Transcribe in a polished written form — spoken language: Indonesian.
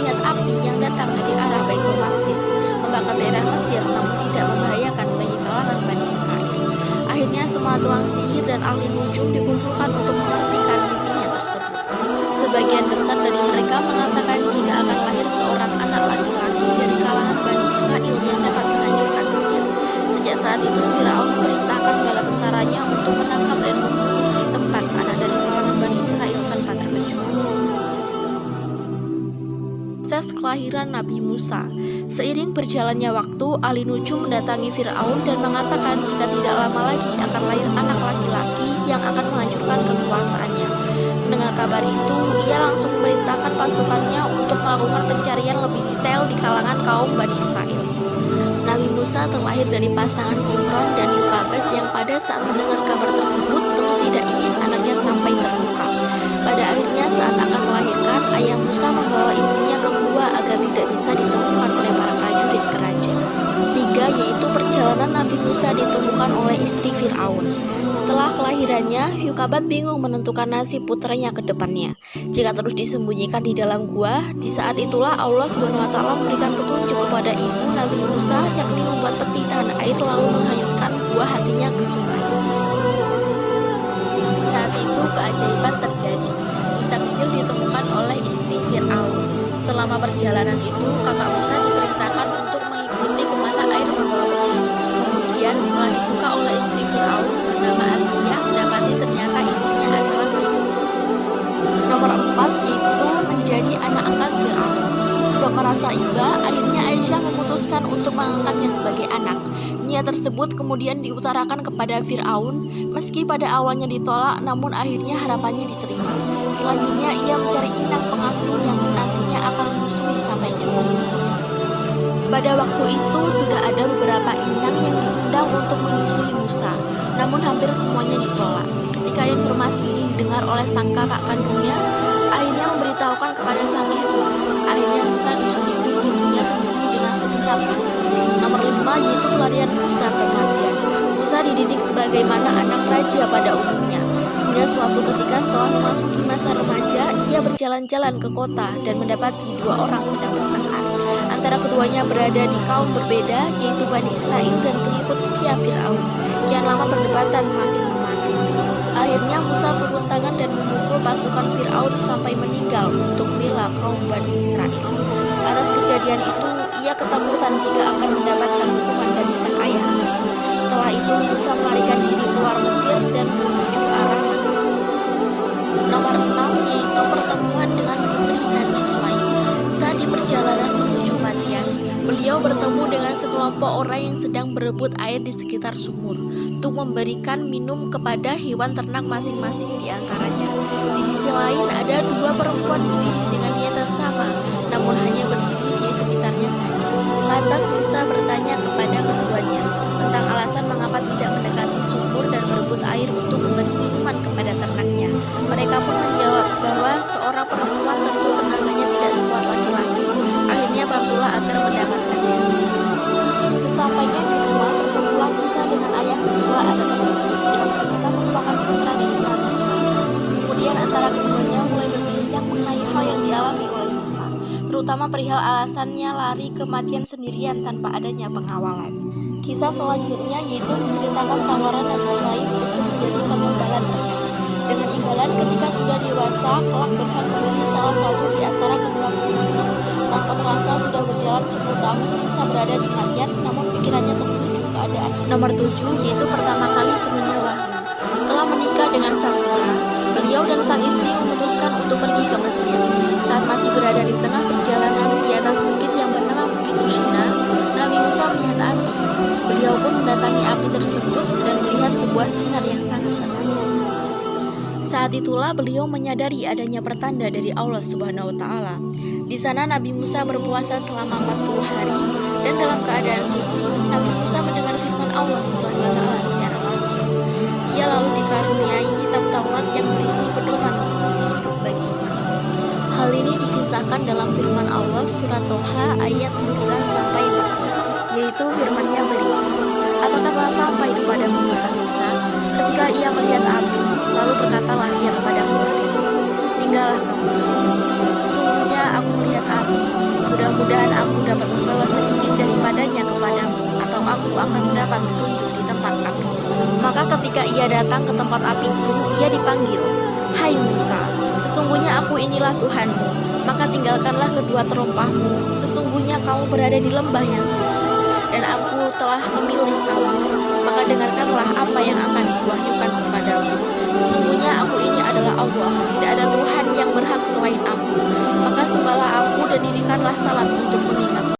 melihat api yang datang dari arah Baitul Maqdis, membakar daerah Mesir namun tidak membahayakan bagi kalangan Bani Israel. Akhirnya semua tukang sihir dan ahli nujum dikumpulkan untuk mengartikan mimpinya tersebut. Sebagian besar dari mereka mengatakan jika akan lahir seorang anak laki-laki dari kalangan Bani Israel yang dapat menghancurkan Mesir. Sejak saat itu Firaun memerintahkan bala tentaranya untuk menangkap dan membunuh di tempat anak dari kalangan Bani Israel tanpa terkecuali. Proses kelahiran Nabi Musa. Seiring berjalannya waktu, ahli nujum mendatangi Firaun dan mengatakan jika tidak lama lagi akan lahir anak laki-laki yang akan menghancurkan kekuasaannya. Mendengar kabar itu, ia langsung memerintahkan pasukannya untuk melakukan pencarian lebih detail di kalangan kaum Bani Israel. Nabi Musa terlahir dari pasangan Imron dan Yukabed yang pada saat mendengar kabar tersebut tentu tidak ingin anaknya sampai terluka. Pada akhirnya saat akan melahirkan, ayah Musa membawa ibunya ke gua agar tidak bisa ditemukan oleh para prajurit kerajaan. 3. Yaitu perjalanan Nabi Musa ditemukan oleh istri Firaun. Setelah kelahirannya, Yukabed bingung menentukan nasib putranya ke depannya. Jika terus disembunyikan di dalam gua, di saat itulah Allah SWT memberikan petunjuk kepada ibu Nabi Musa, yakni membuat peti tahan air lalu menghanyutkan buah hatinya ke sungai. Saat itu keajaiban terjadi. Musa kecil ditemukan oleh istri Firaun. Selama perjalanan itu, kakak Musa diperintahkan untuk mengikuti kemana air membawa peti. Kemudian setelah dibuka oleh istri Firaun bernama Asia, mendapati ternyata isinya adalah bayi kecil. Nomor 4 yaitu menjadi anak angkat Firaun. Sebab merasa iba, akhirnya Aisyah memutuskan untuk mengangkatnya sebagai anak. Niat tersebut kemudian diutarakan kepada Firaun, meski pada awalnya ditolak, namun akhirnya harapannya diterima. Selanjutnya ia mencari inang pengasuh yang nantinya akan menyusui sampai cukup usia. Pada waktu itu sudah ada beberapa inang yang diundang untuk menyusui Musa, namun hampir semuanya ditolak. Ketika informasi ini didengar oleh sang kakak kandungnya, akhirnya memberitahukan kepada sang ibu. Akhirnya Musa disusui ibunya sendiri dengan segenap kasih sayang. Nomor 5 yaitu pelarian Musa ke Madian. Musa dididik sebagaimana anak raja pada umumnya. Hingga suatu ketika setelah memasuki masa remaja, ia berjalan-jalan ke kota dan mendapati 2 orang sedang bertengkar. Antara keduanya berada di kaum berbeda, yaitu Bani Israel dan pengikut setia Firaun. Kian lama perdebatan makin memanas. Akhirnya Musa turun tangan dan memukul pasukan Firaun sampai meninggal untuk membela kaum Bani Israel. Atas kejadian itu, ia ketakutan jika akan mendapatkan hukuman dari sang ayah angkat. Setelah itu, Musa melarikan diri keluar Mesir dan menuju arah Yaman. Nomor 6 yaitu pertemuan dengan putri Nabi Shu'aib. Saat di perjalanan menuju Madian, beliau bertemu dengan sekelompok orang yang sedang berebut air di sekitar sumur untuk memberikan minum kepada hewan ternak masing-masing di antaranya. Di sisi lain ada 2 perempuan berdiri dengan niatan sama, namun hanya berdiri di sekitarnya saja. Lantas Musa bertanya kepada keduanya tentang alasan mengapa tidak mendekati sumur dan berebut air untuk memberi minuman kepada ternaknya. Mereka pun menjawab bahwa seorang perempuan tentu tenaganya tidak sekuat laki-laki. Akhirnya bantulah agar mendapatkannya. Sesampainya di rumah, bertemulah Musa dengan ayah kedua anak tersebut yang ternyata merupakan putra dari Nabi Shu'aib. Kemudian antara keduanya mulai berbincang mengenai hal yang dialami oleh Musa, terutama perihal alasannya lari ke Madian sendirian tanpa adanya pengawalan. Kisah selanjutnya yaitu menceritakan tawaran Nabi Shu'aib untuk menjadi pengembala ternak. Dengan imbalan ketika sudah dewasa, kelak berhak memilih salah satu di antara kedua putrinya. Tanpa terasa sudah berjalan 10 tahun Musa berada di Madian, namun pikirannya tertuju keadaan. Nomor 7 yaitu pertama kali turunnya wahyu. Setelah menikah dengan sang putra, beliau dan sang istri memutuskan untuk pergi ke Mesir. Saat masih berada di tengah perjalanan di atas bukit yang bernama Bukit Tushina, Nabi Musa melihat api. Beliau pun mendatangi api tersebut dan melihat sebuah sinar yang sangat terang. Saat itulah beliau menyadari adanya pertanda dari Allah Subhanahu wa Ta'ala. Di sana Nabi Musa berpuasa selama 40 hari dan dalam keadaan suci, Nabi Musa mendengar firman Allah Subhanahu wa Ta'ala secara langsung. Ia lalu dikaruniai kitab Taurat yang berisi pedoman hidup bagi umat. Hal ini dikisahkan dalam firman Allah surat Toha ayat 9 sampai 14, yaitu firman-Nya berisi, "Apakah telah sampai kepadamu kisah Musa ketika ia melihat api, lalu berkatalah ia kepada keluarganya, tinggallah kamu di sini. Sesungguhnya aku melihat api, ketika ia datang ke tempat api itu, ia dipanggil, "Hai Musa, sesungguhnya aku inilah Tuhanmu, maka tinggalkanlah kedua terompahmu. Sesungguhnya kamu berada di lembah yang suci, dan aku telah memilih kamu. Maka dengarkanlah apa yang akan diwahyukan kepadamu. Sesungguhnya aku ini adalah Allah, tidak ada Tuhan yang berhak selain aku. Maka sembahlah aku dan dirikanlah salat untuk mengingatku."